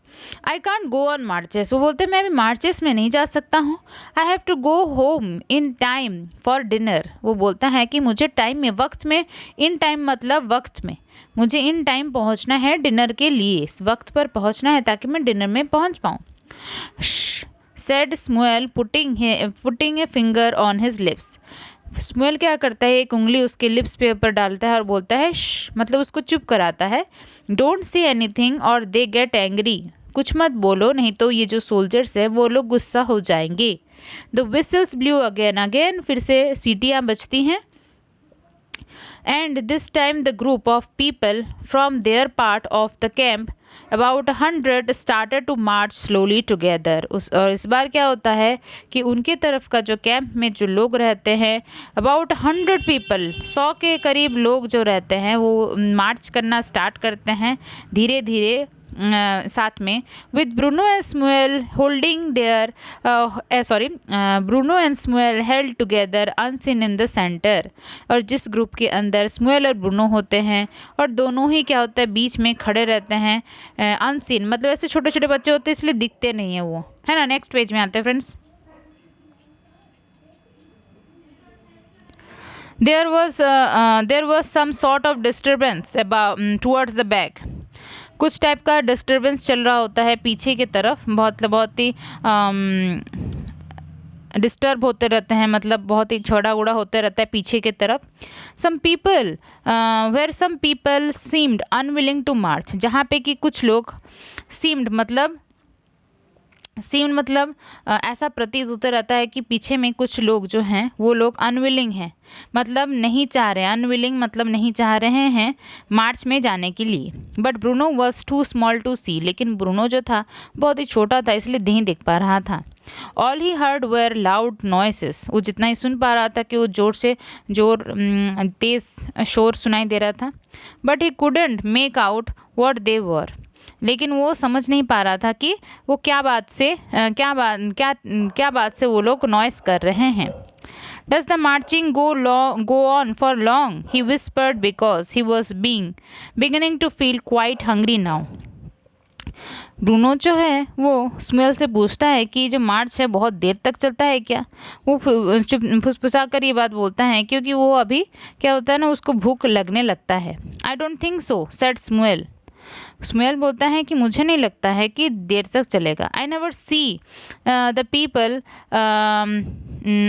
I can't go on marches. वो बोलते हैं मैं अभी मार्चेस में नहीं जा सकता हूँ। I have to go home in time for dinner. वो बोलता है कि मुझे टाइम में, वक्त में, इन टाइम मतलब वक्त में, मुझे इन टाइम पहुँचना है डिनर के लिए, इस वक्त पर पहुँचना है ताकि मैं डिनर में पहुँच पाऊँ। Said Shmuel putting a finger on his lips. Shmuel क्या करता है, एक उंगली उसके लिप्स पे ऊपर डालता है और बोलता है मतलब उसको चुप कराता है। डोंट से एनीथिंग और दे गेट एंग्री, कुछ मत बोलो नहीं तो ये जो सोल्जर्स है वो लोग गुस्सा हो जाएंगे। द विसल्स ब्लू अगेन, फिर से सीटियाँ बजती हैं। And this time the group of people from their part of the camp, about 100, started to march slowly together. और इस बार क्या होता है कि उनके तरफ का जो कैंप में जो लोग रहते हैं, about 100 people, 100 के करीब लोग जो रहते हैं वो मार्च करना स्टार्ट करते हैं धीरे धीरे साथ में। With Bruno and Shmuel holding there Bruno and Shmuel held together unseen in the centre. और जिस ग्रुप के अंदर स्मुएल और ब्रूनो होते हैं और दोनों ही क्या होता है बीच में खड़े रहते हैं, अनसीन मतलब ऐसे छोटे छोटे बच्चे होते हैं इसलिए दिखते नहीं है वो, है ना। नेक्स्ट पेज में आते हैं friends. There was some sort of disturbance towards the back. कुछ टाइप का डिस्टर्बेंस चल रहा होता है पीछे की तरफ, बहुत ही डिस्टर्ब होते रहते हैं, मतलब बहुत ही छोड़ा गुड़ा होते रहता है पीछे की तरफ। Some people seemed unwilling to march, जहाँ पे कि कुछ लोग सीम्ड मतलब ऐसा प्रतीत होता रहता है कि पीछे में कुछ लोग जो हैं वो लोग अनविलिंग हैं, मतलब नहीं चाह रहे, अनविलिंग मतलब नहीं चाह रहे हैं मार्च में जाने के लिए। But Bruno was too small to see, लेकिन ब्रूनो जो था बहुत ही छोटा था इसलिए नहीं देख पा रहा था। All he heard were loud noises, वो जितना ही सुन पा रहा था कि वो तेज़ शोर सुनाई दे रहा था। But he couldn't make out what they were, लेकिन वो समझ नहीं पा रहा था कि वो क्या बात से वो लोग नॉइस कर रहे हैं। Does the marching go on for long? He whispered because he was beginning to feel quite hungry now. Bruno जो है वो स्मुएल से पूछता है कि जो मार्च है बहुत देर तक चलता है क्या। वो फुसफुसा कर ये बात बोलता है क्योंकि वो अभी क्या होता है ना उसको भूख लगने लगता है। I don't think so, said स्मुएल। Shmuel बोलता है कि मुझे नहीं लगता है कि देर तक चलेगा। I never see the people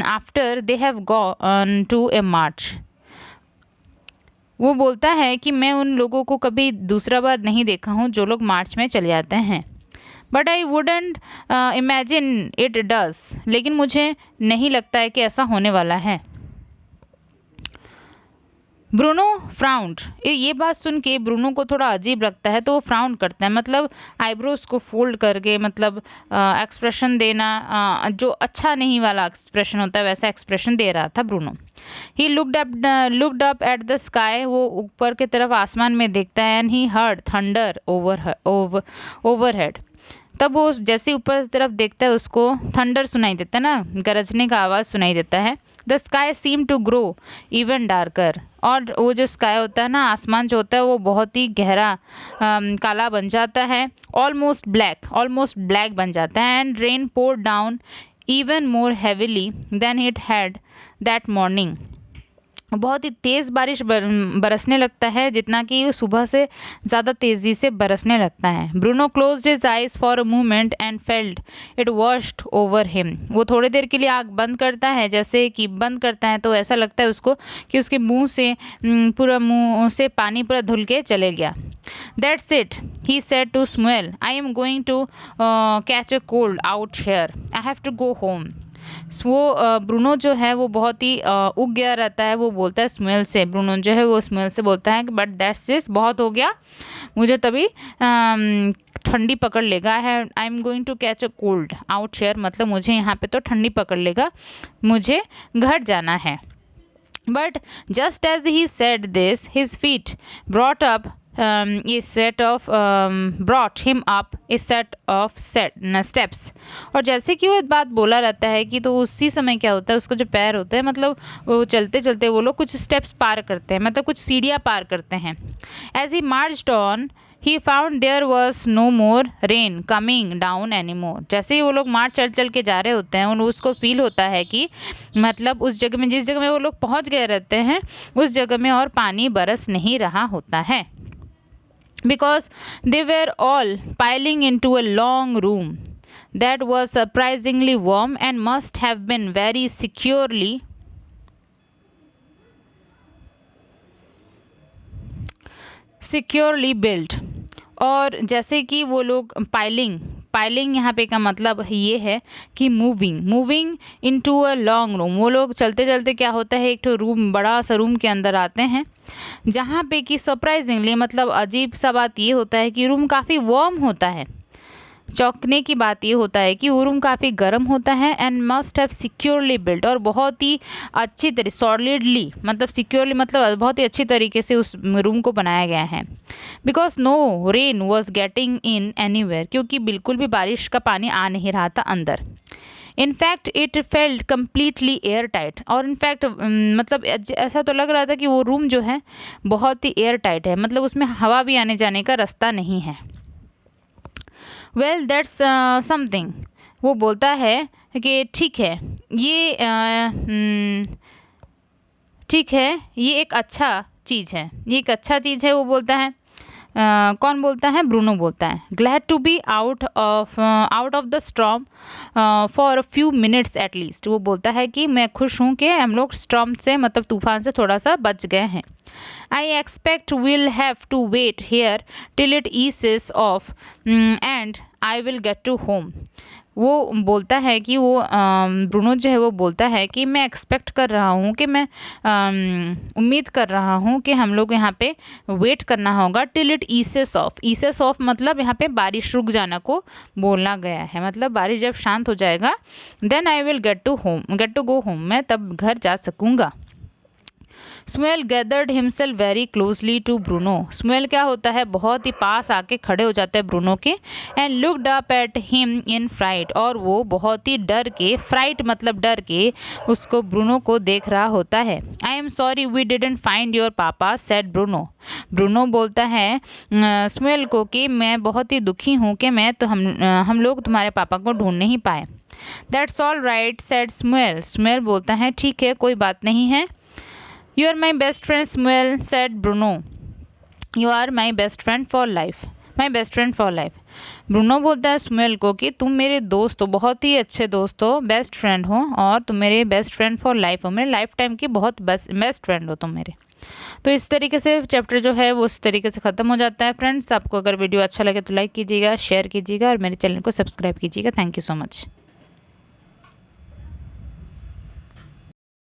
after they have gone to a march. वो बोलता है कि मैं उन लोगों को कभी दूसरा बार नहीं देखा हूँ जो लोग मार्च में चले जाते हैं। But I wouldn't imagine it does, लेकिन मुझे नहीं लगता है कि ऐसा होने वाला है। Bruno frowned. ये बात सुन के ब्रूनो को थोड़ा अजीब लगता है तो वो फ्राउंड करता है, मतलब आईब्रोज को फोल्ड करके, मतलब एक्सप्रेशन देना, जो अच्छा नहीं वाला एक्सप्रेशन होता है वैसा एक्सप्रेशन दे रहा था Bruno. He looked up at the sky, वो ऊपर की तरफ आसमान में देखता है। And he heard thunder overhead. तब वो जैसे ऊपर की तरफ देखता है उसको थंडर सुनाई देता है ना, गरजने का आवाज़ सुनाई देता है। The sky seem to grow even darker, और वो जो स्काई होता है ना, आसमान जो होता है वो बहुत ही गहरा काला बन जाता है, ऑलमोस्ट ब्लैक बन जाता है। And rain pour down even more heavily than it had that morning, बहुत ही तेज़ बारिश बरसने लगता है, जितना कि सुबह से ज़्यादा तेज़ी से बरसने लगता है। Bruno closed his eyes for a moment and felt it washed over him, वो थोड़ी देर के लिए आँख बंद करता है, जैसे कि बंद करता है तो ऐसा लगता है उसको कि उसके मुंह से पानी पूरा धुल के चले गया। That's it, he said to Shmuel, I am going to catch a cold out here, I have to go home. वो ब्रूनो जो है वो बहुत ही उग गया रहता है, वो बोलता है स्मेल से, ब्रूनो जो है वो स्मेल से बोलता है कि बट दैट्स इट, बहुत हो गया, मुझे तभी ठंडी पकड़ लेगा है। I am going to catch a cold out there, मतलब मुझे यहाँ पे तो ठंडी पकड़ लेगा, मुझे घर जाना है। But just as he said this his feet brought up brought him up a set of steps, और जैसे कि वो बात बोला रहता है कि तो उसी समय क्या होता है, उसका जो पैर होता है, मतलब वो चलते चलते वो लोग कुछ स्टेप्स पार करते हैं, मतलब कुछ सीढ़ियाँ पार करते हैं। As he marched on he found there was no more rain coming down any more, जैसे ही वो लोग मार्च चल के जा रहे होते हैं और उसको फील होता है कि मतलब उस जगह में, जिस जगह में वो लोग पहुँच गए रहते हैं, उस जगह में और पानी बरस नहीं रहा होता है। Because they were all piling into a long room that was surprisingly warm and must have been very securely built। और जैसे कि वो लोग पाइलिंग यहाँ पे का मतलब ये है कि moving into a long room, वो लोग चलते चलते क्या होता है, एक तो रूम, बड़ा सा रूम के अंदर आते हैं, जहाँ पे कि सरप्राइजिंगली, मतलब अजीब सा बात ये होता है कि रूम काफ़ी वार्म होता है। चौंकने की बात ये होता है कि वो रूम काफ़ी गर्म होता है। And must have securely built, और बहुत ही अच्छी तरह सॉलिडली, मतलब सिक्योरली मतलब बहुत ही अच्छी तरीके से उस रूम को बनाया गया है। Because no rain was getting in anywhere, क्योंकि बिल्कुल भी बारिश का पानी आ नहीं रहा था अंदर। In fact it felt completely air tight, और इनफैक्ट मतलब ऐसा तो लग रहा था कि वो रूम जो है बहुत ही एयर टाइट है, मतलब उसमें हवा भी आने जाने का रास्ता नहीं है। वेल दैट्स समथिंग, वो बोलता है कि ठीक है, ये एक अच्छा चीज़ है, ये एक अच्छा चीज़ है। वो बोलता है, कौन बोलता है? ब्रूनो बोलता है। Glad to be out of the storm for a few minutes at least, वो बोलता है कि मैं खुश हूँ कि हम लोग स्टॉर्म से, मतलब तूफान से थोड़ा सा बच गए हैं। I expect will have to wait here till it eases off and I will get to home. वो बोलता है कि वो ब्रूनो जो है वो बोलता है कि मैं एक्सपेक्ट कर रहा हूँ कि मैं उम्मीद कर रहा हूँ कि हम लोग यहाँ पे वेट करना होगा टिल इट ईसेस ऑफ मतलब यहाँ पे बारिश रुक जाना को बोलना गया है, मतलब बारिश जब शांत हो जाएगा then I will get to go home, मैं तब घर जा सकूँगा। Shmuel gathered himself very closely to Bruno, Shmuel क्या होता है, बहुत ही पास आके खड़े हो जाते हैं ब्रूनो के। And looked up at him in fright, और वो बहुत ही डर के, फ्राइट मतलब डर के, उसको ब्रूनो को देख रहा होता है। I am sorry we didn't find your papa said Bruno, Bruno बोलता है स्मुएल को कि मैं बहुत ही दुखी हूँ कि हम लोग तुम्हारे पापा को ढूंढ नहीं पाए। That's all right said Shmuel, Shmuel बोलता है ठीक है, कोई बात नहीं है। You are my best friend, Smuel said Bruno. You are my best friend for life. My best friend for life. Bruno बोलता है स्मुएल को कि तुम मेरे दोस्त हो, बहुत ही अच्छे दोस्त हो, बेस्ट फ्रेंड हो, और तुम मेरे बेस्ट फ्रेंड फॉर लाइफ हो, मेरे लाइफ टाइम की बहुत बेस्ट फ्रेंड हो तुम मेरे। तो इस तरीके से चैप्टर जो है वो इस तरीके से ख़त्म हो जाता है। फ्रेंड्स, आपको अगर वीडियो अच्छा लगे तो लाइक कीजिएगा, शेयर कीजिएगा और मेरे चैनल को सब्सक्राइब कीजिएगा। Thank you so much.